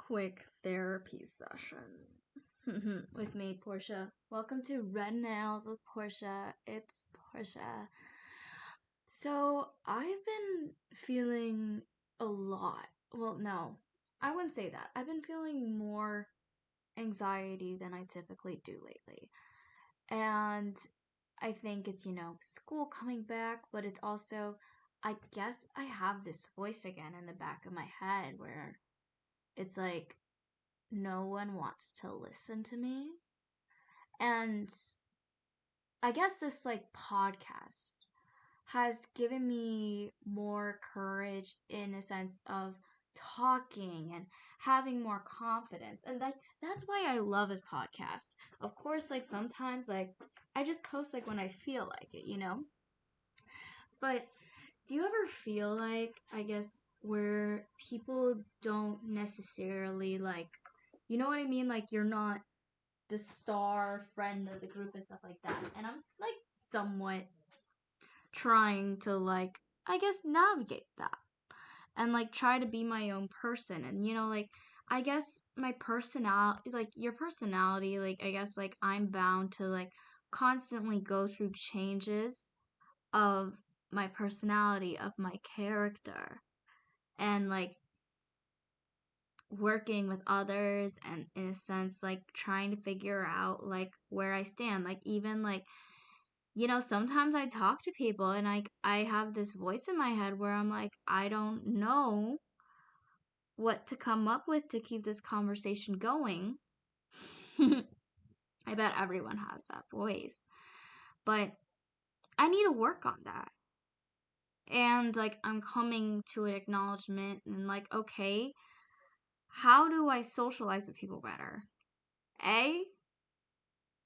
quick therapy session with me, Portia. Welcome to Red Nails with Portia. It's Portia. So, I've been feeling a lot. Well, no, I wouldn't say that. I've been feeling more anxiety than I typically do lately. And I think it's, school coming back, but it's also, I guess I have this voice again in the back of my head where it's like, no one wants to listen to me. And I guess this podcast has given me more courage in a sense of talking and having more confidence. And that's why I love this podcast. Of course, sometimes I just post when I feel like it. But do you ever feel I guess where people don't necessarily you know what I mean? You're not the star friend of the group and stuff like that. And I'm somewhat trying to I guess navigate that and try to be my own person. And I guess my personality, your personality, I guess I'm bound to constantly go through changes of my personality, of my character, and working with others, and in a sense trying to figure out where I stand, even sometimes I talk to people and I have this voice in my head where I'm I don't know what to come up with to keep this conversation going. I bet everyone has that voice, but I need to work on that. And I'm coming to an acknowledgement and okay, how do I socialize with people better?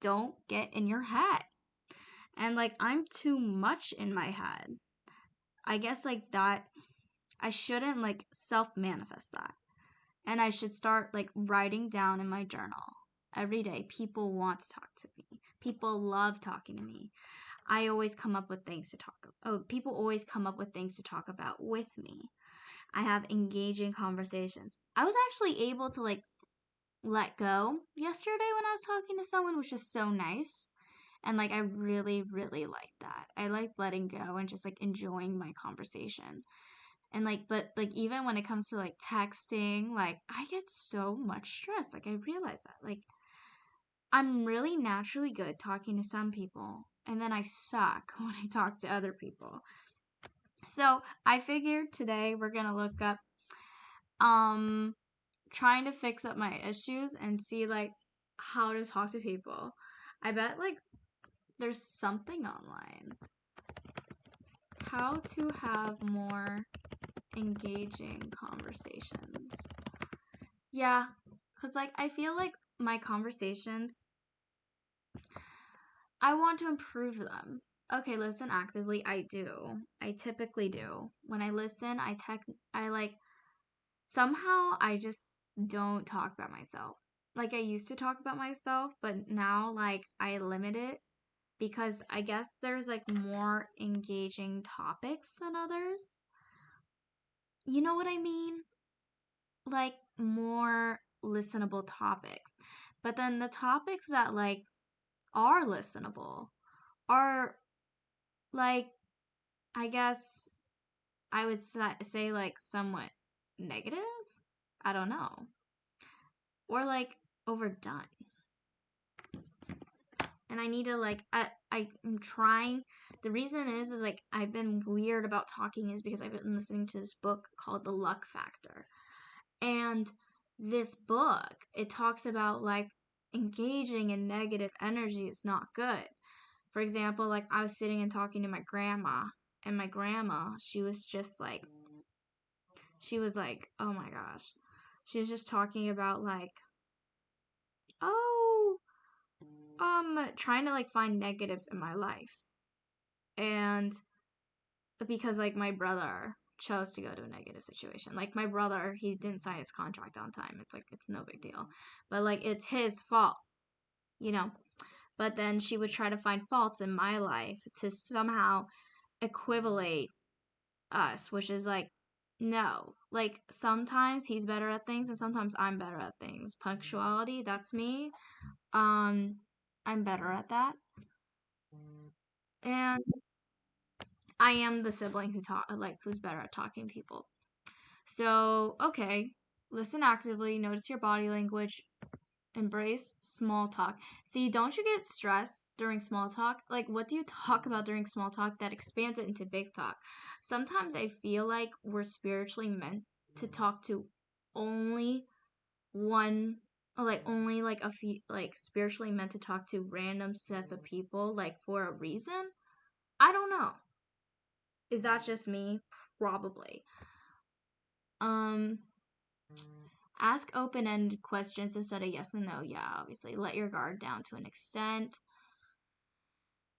Don't get in your head. And I'm too much in my head. I guess that I shouldn't self manifest that. And I should start writing down in my journal every day. People want to talk to me. People love talking to me. I always come up with things to talk about. Oh, people always come up with things to talk about with me. I have engaging conversations. I was actually able to let go yesterday when I was talking to someone, which is so nice. And I really, really like that. I like letting go and just enjoying my conversation. And but even when it comes to texting, I get so much stress. I realize that. I'm really naturally good talking to some people, and then I suck when I talk to other people. So I figured today we're gonna look up trying to fix up my issues and see how to talk to people. I bet there's something online. How to have more engaging conversations. Yeah, because I feel my conversations, I want to improve them. Okay, listen actively. I do. I typically do. When I listen, I somehow I just don't talk about myself. I used to talk about myself, but now I limit it because I guess there's more engaging topics than others. You know what I mean? More listenable topics. But then the topics that are listenable are like I guess I would say somewhat negative. I don't know. Or overdone. And I need to I'm trying. The reason is I've been weird about talking is because I've been listening to this book called The Luck Factor. And this book, it talks about engaging in negative energy is not good. For example, I was sitting and talking to my grandma, and my grandma, she was just oh my gosh. She was just talking about oh, trying to find negatives in my life. And because my brother chose to go to a negative situation. My brother, he didn't sign his contract on time. It's no big deal. But it's his fault, you know. But then she would try to find faults in my life to somehow equivalate us, which is No. Like, sometimes he's better at things and sometimes I'm better at things. Punctuality, that's me. I'm better at that. And I am the sibling who's better at talking to people. So, okay. Listen actively, notice your body language, embrace small talk. See, don't you get stressed during small talk? Like, what do you talk about during small talk that expands it into big talk? Sometimes I feel like we're spiritually meant to talk to only one, or like only like a few, like spiritually meant to talk to random sets of people, like for a reason. I don't know. Is that just me? Probably. Um, Ask open-ended questions instead of yes and no. Yeah, obviously. Let your guard down to an extent.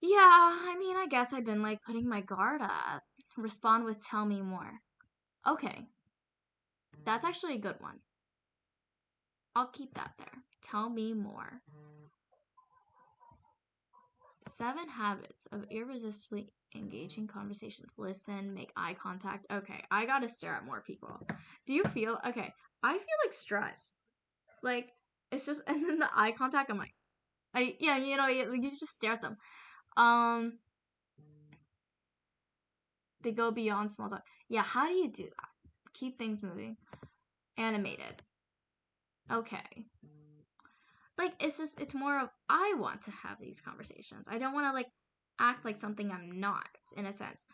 Yeah, I mean, I guess I've been like putting my guard up. Respond with tell me more. Okay, that's actually a good one. I'll keep that there. Tell me more. 7 habits of irresistibly engaging conversations. Listen, make eye contact. Okay, I gotta stare at more people. Do you feel okay? I feel like stress. Like it's just, and then the eye contact. I'm like, you just stare at them. Um, they go beyond small talk. Yeah, how do you do that? Keep things moving. Animated. Okay. Like it's more of I want to have these conversations. I don't want to like act like something I'm not in a sense.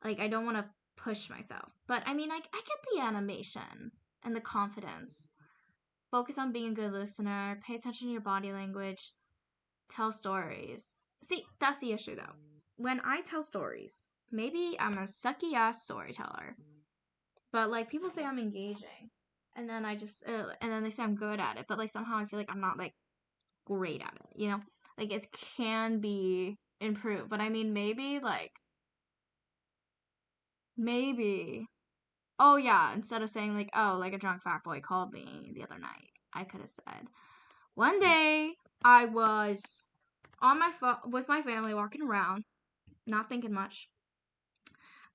Like I don't want to push myself. But I mean, I get the animation and the confidence. Focus on being a good listener. Pay attention to your body language. Tell stories. See, that's the issue though. When I tell stories, maybe I'm a sucky ass storyteller, but like people say I'm engaging, and then and then they say I'm good at it, but like somehow I feel like I'm not like great at it, you know? Like it can be improved, but I mean maybe oh yeah, instead of saying like oh like a drunk fat boy called me the other night, I could have said one day I was on my phone with my family walking around, not thinking much.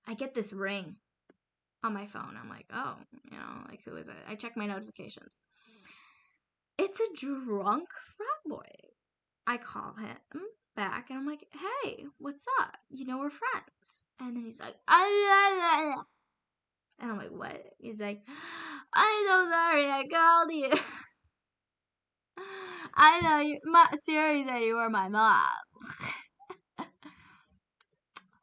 I get this ring on my phone. I'm like, oh, like who is it? I check my notifications. It's a drunk frat boy. I call him back and I'm like, hey, what's up? We're friends. And then he's like, ah. And I'm like, what? He's like, I'm so sorry I called you. I know Siri said you were my mom.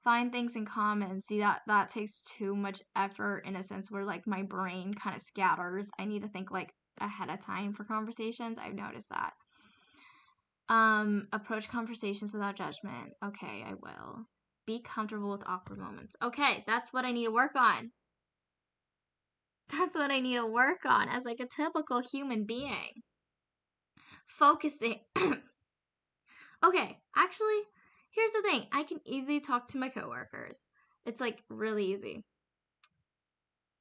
Find things in common. See, that takes too much effort in a sense where like my brain kind of scatters. I need to think like ahead of time for conversations. I've noticed that. Approach conversations without judgment. Okay, I will. Be comfortable with awkward moments. Okay, that's what I need to work on. That's what I need to work on as like a typical human being. Focusing. Okay, actually, here's the thing. I can easily talk to my coworkers. It's like really easy.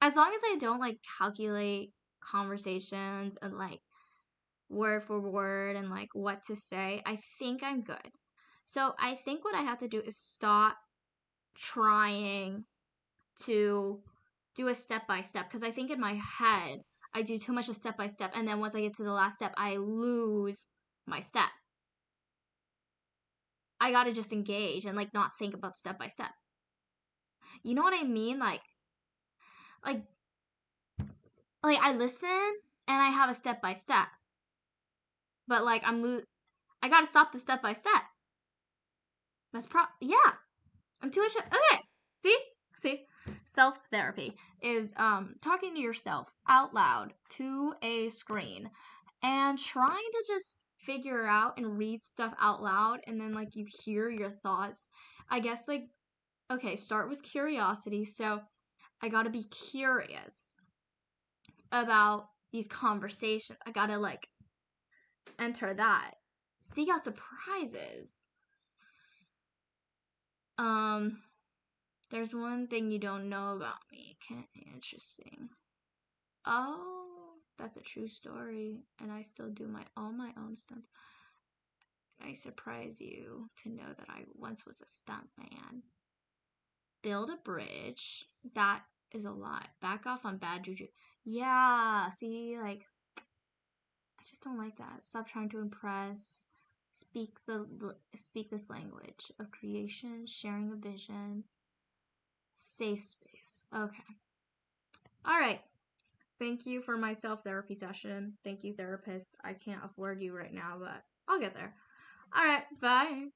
As long as I don't like calculate conversations and like word for word and like what to say, I think I'm good. So I think what I have to do is stop trying to do a step by step because I think in my head I do too much a step by step, and then once I get to the last step I lose my step. I gotta just engage and like not think about step by step. You know what I mean? Like I listen and I have a step by step, but like I gotta stop the step by step. Yeah. I'm too much. Okay. See. Self therapy is talking to yourself out loud to a screen and trying to just figure out and read stuff out loud, and then like you hear your thoughts. I guess like okay, start with curiosity. So I gotta be curious about these conversations. I gotta like enter that. Seek out surprises. There's one thing you don't know about me. Interesting. Oh, that's a true story, and I still do all my own stunts. I surprise you to know that I once was a stunt man. Build a bridge. That is a lot. Back off on bad juju. Yeah, see, like, I just don't like that. Stop trying to impress. Speak this language of creation, sharing a vision, safe space. Okay. All right. Thank you for my self-therapy session. Thank you, therapist. I can't afford you right now, but I'll get there. All right. Bye.